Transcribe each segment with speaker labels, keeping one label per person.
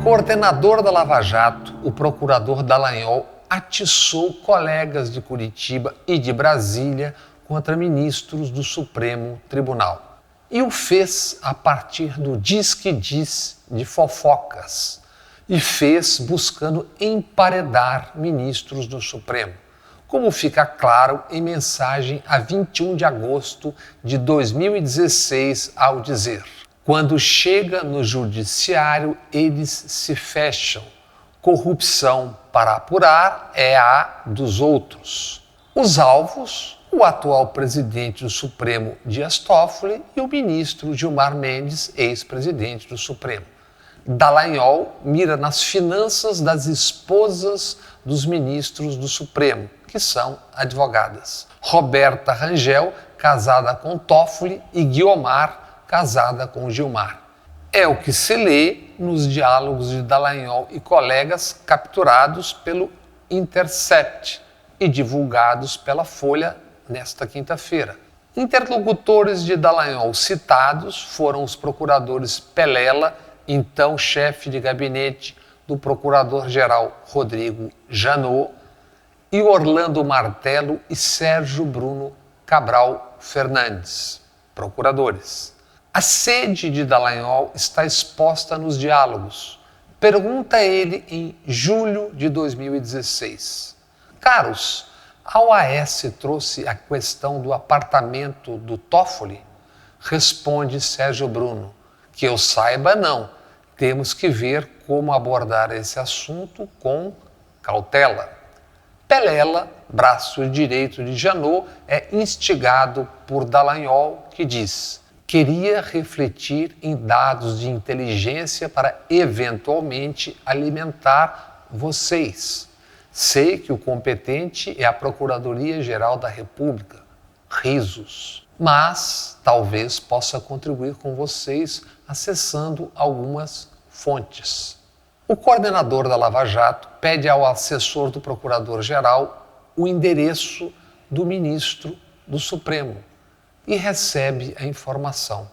Speaker 1: coordenador da Lava Jato, o procurador Dallagnol, atiçou colegas de Curitiba e de Brasília contra ministros do Supremo Tribunal. E o fez a partir do diz-que-diz de fofocas. E fez buscando emparedar ministros do Supremo, como fica claro em mensagem a 21 de agosto de 2016 ao dizer: quando chega no judiciário, eles se fecham. Corrupção para apurar é a dos outros. Os alvos, o atual presidente do Supremo, Dias Toffoli, e o ministro Gilmar Mendes, ex-presidente do Supremo. Dallagnol mira nas finanças das esposas dos ministros do Supremo, que são advogadas. Roberta Rangel, casada com Toffoli, e Guiomar, casada com Gilmar. É o que se lê nos diálogos de Dallagnol e colegas capturados pelo Intercept e divulgados pela Folha nesta quinta-feira. Interlocutores de Dallagnol citados foram os procuradores Pelela, então chefe de gabinete do procurador-geral Rodrigo Janot, e Orlando Martello e Sérgio Bruno Cabral Fernandes, procuradores. A sede de Dallagnol está exposta nos diálogos. Pergunta ele em julho de 2016. Caros, a OAS trouxe a questão do apartamento do Toffoli? Responde Sérgio Bruno: que eu saiba, não. Temos que ver como abordar esse assunto com cautela. Pelela, braço direito de Janot, é instigado por Dallagnol, que diz: queria refletir em dados de inteligência para eventualmente alimentar vocês. Sei que o competente é a Procuradoria-Geral da República. Risos. Mas talvez possa contribuir com vocês acessando algumas fontes. O coordenador da Lava Jato pede ao assessor do procurador-geral o endereço do ministro do Supremo e recebe a informação.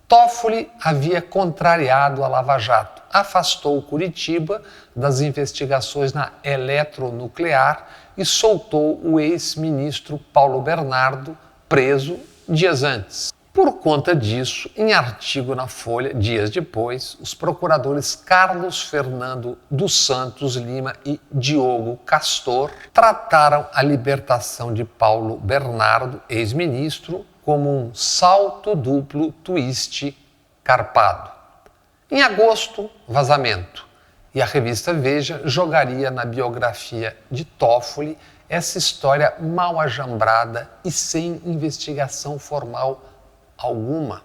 Speaker 1: Toffoli havia contrariado a Lava Jato, afastou Curitiba das investigações na eletronuclear e soltou o ex-ministro Paulo Bernardo, preso dias antes. Por conta disso, em artigo na Folha, dias depois, os procuradores Carlos Fernando dos Santos Lima e Diogo Castor trataram a libertação de Paulo Bernardo, ex-ministro, como um salto duplo twist carpado. Em agosto, vazamento. E a revista Veja jogaria na biografia de Toffoli essa história mal ajambrada e sem investigação formal alguma.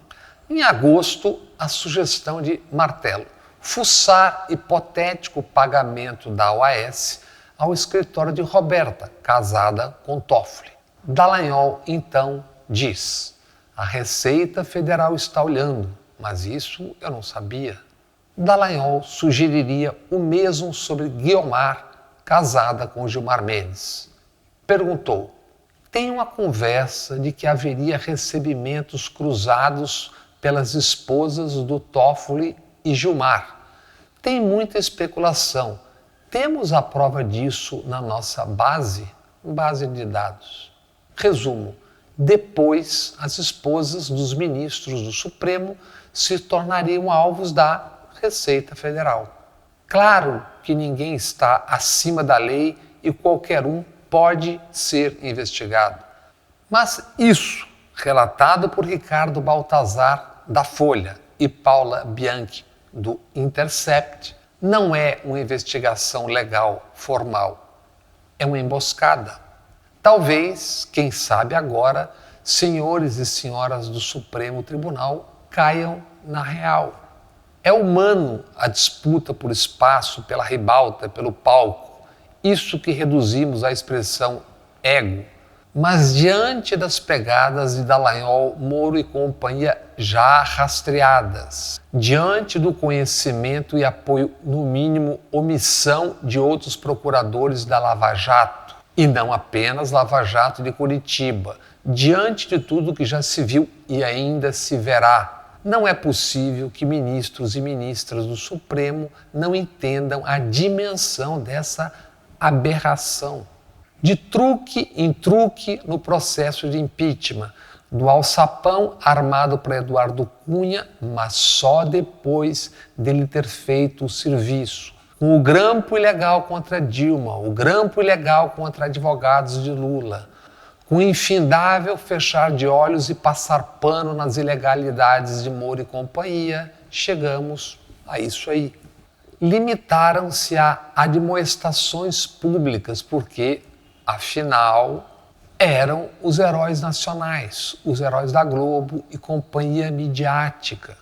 Speaker 1: Em agosto, a sugestão de Martello: fuçar hipotético pagamento da OAS ao escritório de Roberta, casada com Toffoli. Dallagnol, então, diz: a Receita Federal está olhando, mas isso eu não sabia. Dallagnol sugeriria o mesmo sobre Guiomar, casada com Gilmar Mendes. Perguntou: tem uma conversa de que haveria recebimentos cruzados pelas esposas do Toffoli e Gilmar. Tem muita especulação. Temos a prova disso na nossa base de dados. Resumo: depois as esposas dos ministros do Supremo se tornariam alvos da Receita Federal. Claro que ninguém está acima da lei e qualquer um pode ser investigado. Mas isso, relatado por Ricardo Baltazar, da Folha, e Paula Bianchi, do Intercept, não é uma investigação legal formal. É uma emboscada. Talvez, quem sabe agora, senhores e senhoras do Supremo Tribunal caiam na real. É humano a disputa por espaço, pela ribalta, pelo palco. Isso que reduzimos à expressão ego. Mas diante das pegadas de Dallagnol, Moro e companhia já rastreadas, diante do conhecimento e apoio, no mínimo, omissão de outros procuradores da Lava Jato, e não apenas Lava Jato de Curitiba, diante de tudo que já se viu e ainda se verá, Não é possível que ministros e ministras do Supremo não entendam a dimensão dessa aberração. De truque em truque no processo de impeachment, do alçapão armado para Eduardo Cunha, mas só depois dele ter feito o serviço. Com o grampo ilegal contra Dilma, o grampo ilegal contra advogados de Lula, com o infindável fechar de olhos e passar pano nas ilegalidades de Moro e companhia, chegamos a isso aí. Limitaram-se a admoestações públicas, porque, afinal, eram os heróis nacionais, os heróis da Globo e companhia midiática,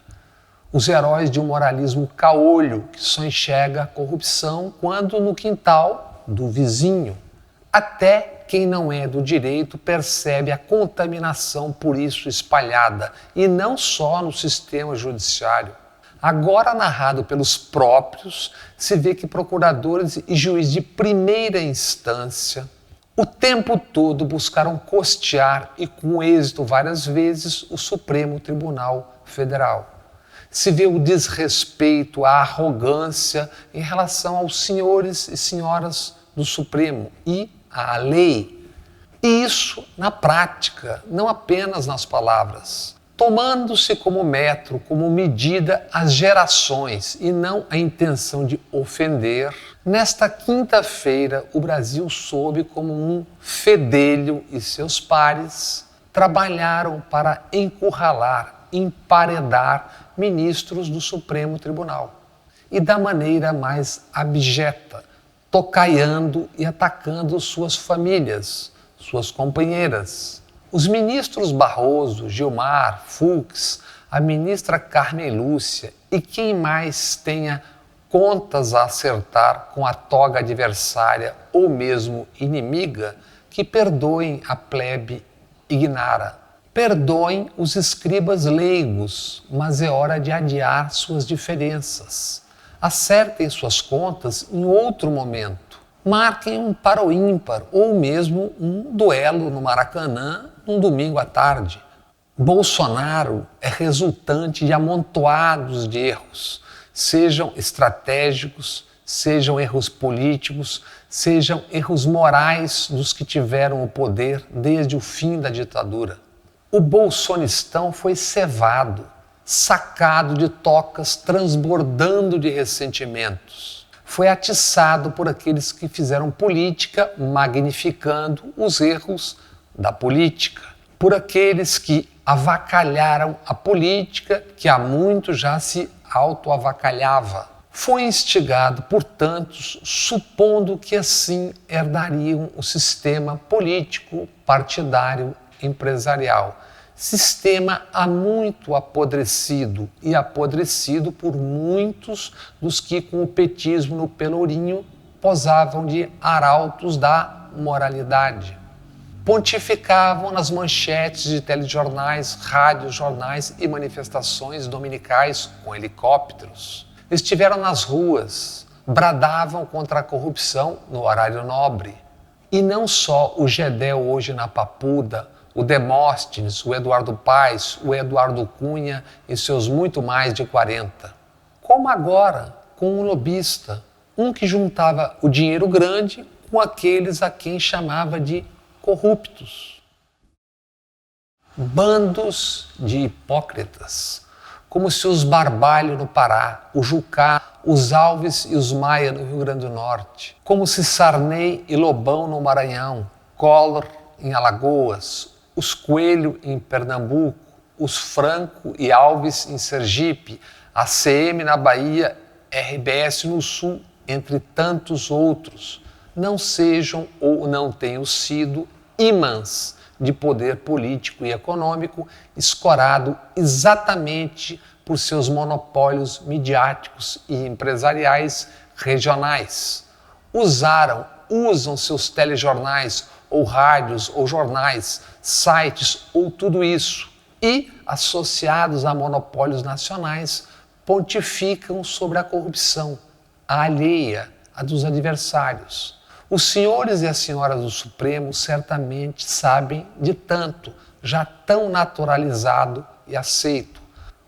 Speaker 1: os heróis de um moralismo caolho que só enxerga a corrupção quando no quintal do vizinho. Até quem não é do direito percebe a contaminação por isso espalhada, e não só no sistema judiciário. Agora narrado pelos próprios, se vê que procuradores e juízes de primeira instância o tempo todo buscaram costear, e com êxito várias vezes, o Supremo Tribunal Federal. Se vê o desrespeito, a arrogância em relação aos senhores e senhoras do Supremo e à lei. E isso na prática, não apenas nas palavras. Tomando-se como metro, como medida as gerações e não a intenção de ofender, nesta quinta-feira o Brasil soube como um fedelho e seus pares trabalharam para encurralar, emparedar ministros do Supremo Tribunal. E da maneira mais abjeta, tocaiando e atacando suas famílias, suas companheiras. Os ministros Barroso, Gilmar, Fux, a ministra Carmen Lúcia e quem mais tenha contas a acertar com a toga adversária ou mesmo inimiga, que perdoem a plebe ignara. Perdoem os escribas leigos, mas é hora de adiar suas diferenças. Acertem suas contas em outro momento. Marquem um par ou ímpar ou mesmo um duelo no Maracanã num domingo à tarde. Bolsonaro é resultante de amontoados de erros, sejam estratégicos, sejam erros políticos, sejam erros morais dos que tiveram o poder desde o fim da ditadura. O bolsonistão foi cevado, sacado de tocas transbordando de ressentimentos. Foi atiçado por aqueles que fizeram política magnificando os erros da política, por aqueles que avacalharam a política que há muito já se autoavacalhava. Foi instigado por tantos, supondo que assim herdariam o sistema político, partidário, empresarial. Sistema há muito apodrecido e apodrecido por muitos dos que com o petismo no pelourinho posavam de arautos da moralidade. Pontificavam nas manchetes de telejornais, rádios, jornais e manifestações dominicais com helicópteros. Estiveram nas ruas, bradavam contra a corrupção no horário nobre. E não só o Gedel hoje na Papuda, o Demóstenes, o Eduardo Paes, o Eduardo Cunha e seus muito mais de 40. Como agora, com um lobista, um que juntava o dinheiro grande com aqueles a quem chamava de corruptos. Bandos de hipócritas, como se os Barbalho no Pará, o Jucá, os Alves e os Maia no Rio Grande do Norte, como se Sarney e Lobão no Maranhão, Collor em Alagoas, os Coelho em Pernambuco, os Franco e Alves em Sergipe, a CM na Bahia, RBS no Sul, entre tantos outros, não sejam ou não tenham sido ímãs de poder político e econômico escorado exatamente por seus monopólios midiáticos e empresariais regionais. Usam seus telejornais ou rádios ou jornais, sites ou tudo isso e, associados a monopólios nacionais, pontificam sobre a corrupção, a alheia, a dos adversários. Os senhores e as senhoras do Supremo certamente sabem de tanto, já tão naturalizado e aceito.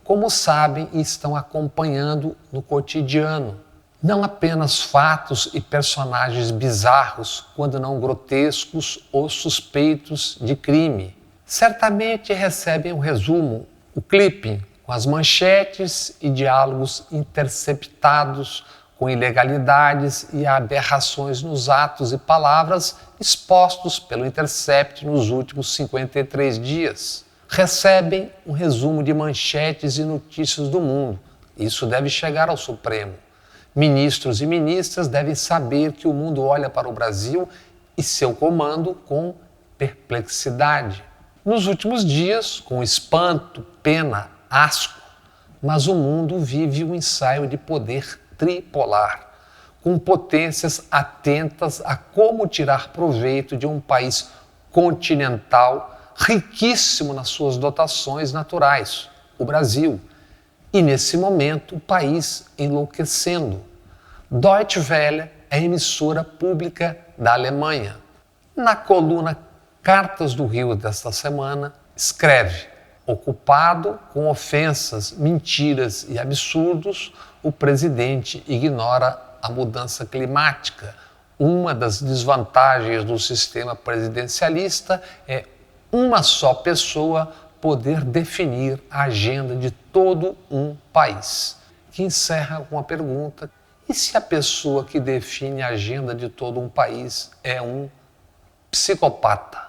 Speaker 1: como sabem e estão acompanhando no cotidiano. Não apenas fatos e personagens bizarros, quando não grotescos ou suspeitos de crime. Certamente recebem um resumo, o clipping, com as manchetes e diálogos interceptados, com ilegalidades e aberrações nos atos e palavras expostos pelo Intercept nos últimos 53 dias. Recebem um resumo de manchetes e notícias do mundo. Isso deve chegar ao Supremo. Ministros e ministras devem saber que o mundo olha para o Brasil e seu comando com perplexidade. Nos últimos dias, com espanto, pena, asco, mas o mundo vive um ensaio de poder tripolar, com potências atentas a como tirar proveito de um país continental riquíssimo nas suas dotações naturais, o Brasil. E nesse momento o país enlouquecendo. Deutsche Welle é a emissora pública da Alemanha. Na coluna Cartas do Rio desta semana, escreve: ocupado com ofensas, mentiras e absurdos, o presidente ignora a mudança climática. Uma das desvantagens do sistema presidencialista é uma só pessoa poder definir a agenda de todo um país. Que encerra com a pergunta: e se a pessoa que define a agenda de todo um país é um psicopata?